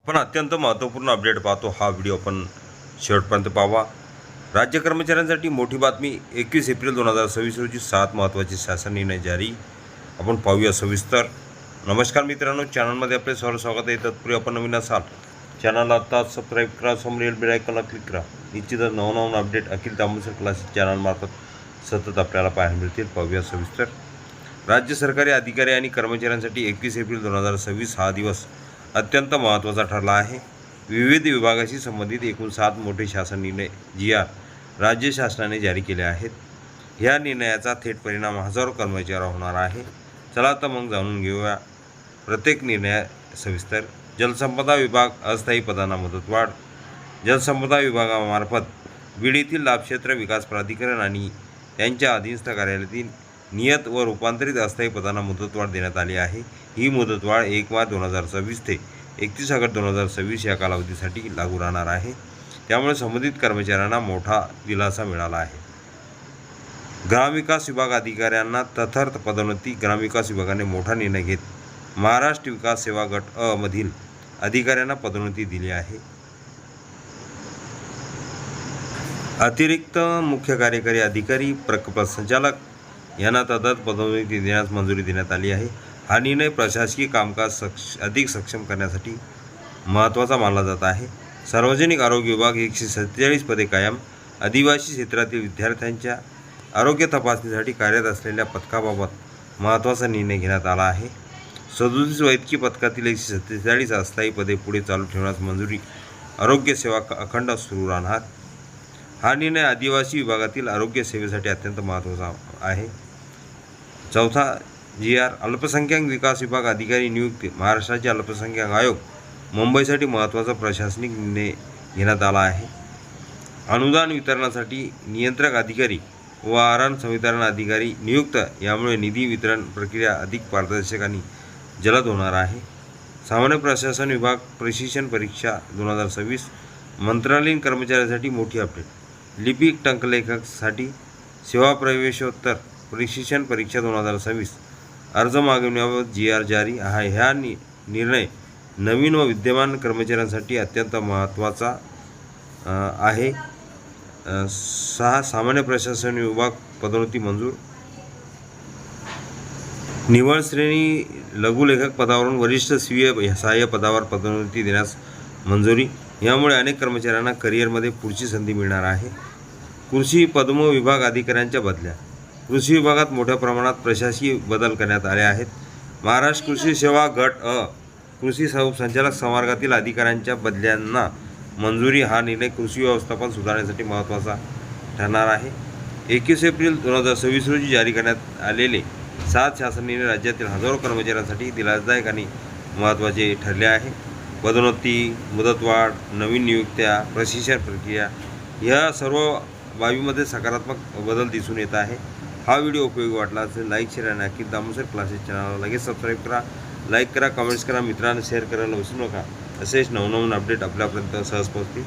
पण अत्यंत महत्त्वपूर्ण अपडेट पाहतो. हा व्हिडिओ आपण शेवटपर्यंत पाहावा. राज्य कर्मचाऱ्यांसाठी मोठी बातमी. 21 एप्रिल 2026 रोजी 7 महत्त्वाचे शासन निर्णय जारी. आपण पाहूया सविस्तर. नमस्कार मित्रांनो, चॅनलमध्ये आपले स्वागत आहे. तत्पूर्वी आपण नवीन असाल चॅनलला आता सबस्क्राईब करा, समोरील बेल आयकॉनला क्लिक करा. निश्चितच नवनवीन अपडेट अखिल तांबूसकर क्लासेस चॅनलमार्फत सतत आपल्याला पाहायला मिळतील. पाहूया सविस्तर. राज्य सरकारी अधिकारी आणि कर्मचाऱ्यांसाठी 21 एप्रिल 2026 हा दिवस अत्यंत महत्त्वाचा ठरला आहे. विविध विभागाशी संबंधित एकूण 7 मोठे शासन निर्णय GR राज्य शासनाने जारी केले आहेत. ह्या निर्णयाचा थेट परिणाम हजारो कर्मचाऱ्यांवर होणार आहे. चला तर मग जाणून घेऊया प्रत्येक निर्णय सविस्तर. जलसंपदा विभाग अस्थायी पदांना मुदतवाढ. जलसंपदा विभागामार्फत बीड येथील लाभक्षेत्र विकास प्राधिकरण आणि त्यांच्या अधीनस्थ कार्यालयातील नियत व रूपांतरित अस्थायी पदांना मुदतवाढ देण्यात आली आहे. ही मुदतवाढ 1 मार्च 2026 ते 31 ऑगस्ट 2026 या कालावधीसाठी लागू राहणार आहे. त्यामुळे संबंधित कर्मचाऱ्यांना मोठा दिलासा मिळाला आहे. ग्रामविकास विभाग अधिकाऱ्यांना तथर्थ पदोन्नती. ग्रामविकास विभागाने मोठा निर्णय घेत महाराष्ट्र विकास सेवा गट अ मधील अधिकाऱ्यांना पदोन्नती दिली आहे. अतिरिक्त मुख्य कार्यकारी अधिकारी, प्रकल्प संचालक यांना तथाच पदोन्नती देण्यास मंजुरी देण्यात आली आहे. हा निर्णय प्रशासकीय कामकाज अधिक सक्षम करण्यासाठी महत्त्वाचा मानला जात आहे. सार्वजनिक आरोग्य विभाग 147 पदे कायम. आदिवासी क्षेत्रातील विद्यार्थ्यांच्या आरोग्य तपासणीसाठी कार्यरत असलेल्या पथकाबाबत महत्त्वाचा निर्णय घेण्यात आला आहे. 37 वैद्यकीय पथकातील 147 अस्थायी पदे पुढे चालू ठेवण्यास मंजुरी. आरोग्य सेवा अखंड सुरू राहणार. हा निर्णय आदिवासी विभागातील आरोग्य सेवेसाठी अत्यंत महत्त्वाचा आहे. चौथा GR अल्पसंख्याक विकास विभाग अधिकारी नियुक्ती. महाराष्ट्राचे अल्पसंख्याक आयोग मुंबईसाठी महत्त्वाचा प्रशासनिक निर्णय घेण्यात आला आहे. अनुदान वितरणासाठी नियंत्रक अधिकारी व आरान संवितरण अधिकारी नियुक्त. यामुळे निधी वितरण प्रक्रिया अधिक पारदर्शक आणि जलद होणार आहे. सामान्य प्रशासन विभाग प्रशिक्षण परीक्षा 2026. मंत्रालयीन कर्मचाऱ्यांसाठी मोठी अपडेट. लिपिक टंकलेखकसाठी सेवा प्रवेशोत्तर प्रशिक्षण परीक्षा 2026 अर्ज मागवण्याबाबत GR जारी. ह्या निर्णय नवीन व विद्यमान कर्मचाऱ्यांसाठी अत्यंत महत्त्वाचा आहे. 6 सामान्य प्रशासन विभाग पदोन्नती मंजूर. निवड श्रेणी लघुलेखक पदावरून वरिष्ठ स्वीय सहाय्य पदावर पदोन्नती देण्यास मंजुरी. यामुळे अनेक कर्मचाऱ्यांना करिअरमध्ये पुढची संधी मिळणार आहे. कृषी पदम विभाग अधिकाऱ्यांच्या बदल्या. कृषी विभागात मोठ्या प्रमाणात प्रशासकीय बदल करण्यात आले आहेत. महाराष्ट्र कृषी सेवा गट अ कृषी संचालक संवर्गातील अधिकाऱ्यांच्या बदल्यांना मंजुरी. हा निर्णय कृषी व्यवस्थापन सुधारण्यासाठी महत्त्वाचा ठरणार आहे. 21 एप्रिल 2026 रोजी जारी करण्यात आलेले 7 शासन निर्णय राज्यातील हजारो कर्मचाऱ्यांसाठी दिलासादायक आणि महत्त्वाचे ठरले आहे. पदोन्नती, मुदतवाढ, नवीन नियुक्त्या, प्रशिक्षण प्रक्रिया या सर्व बाबीमध्ये सकारात्मक बदल दिसून येत आहे. हा व्हिडिओ उपयोगी वाटला असेल लाईक, शेअर आणि अखिल तांबूसकर क्लासेस चॅनलला लगेच सबस्क्राईब करा, लाईक करा, कमेंट्स करा, मित्रांना शेअर करायला विसरू नका. असेच नवनवीन अपडेट आपल्यापर्यंत सहज पोहोचतील.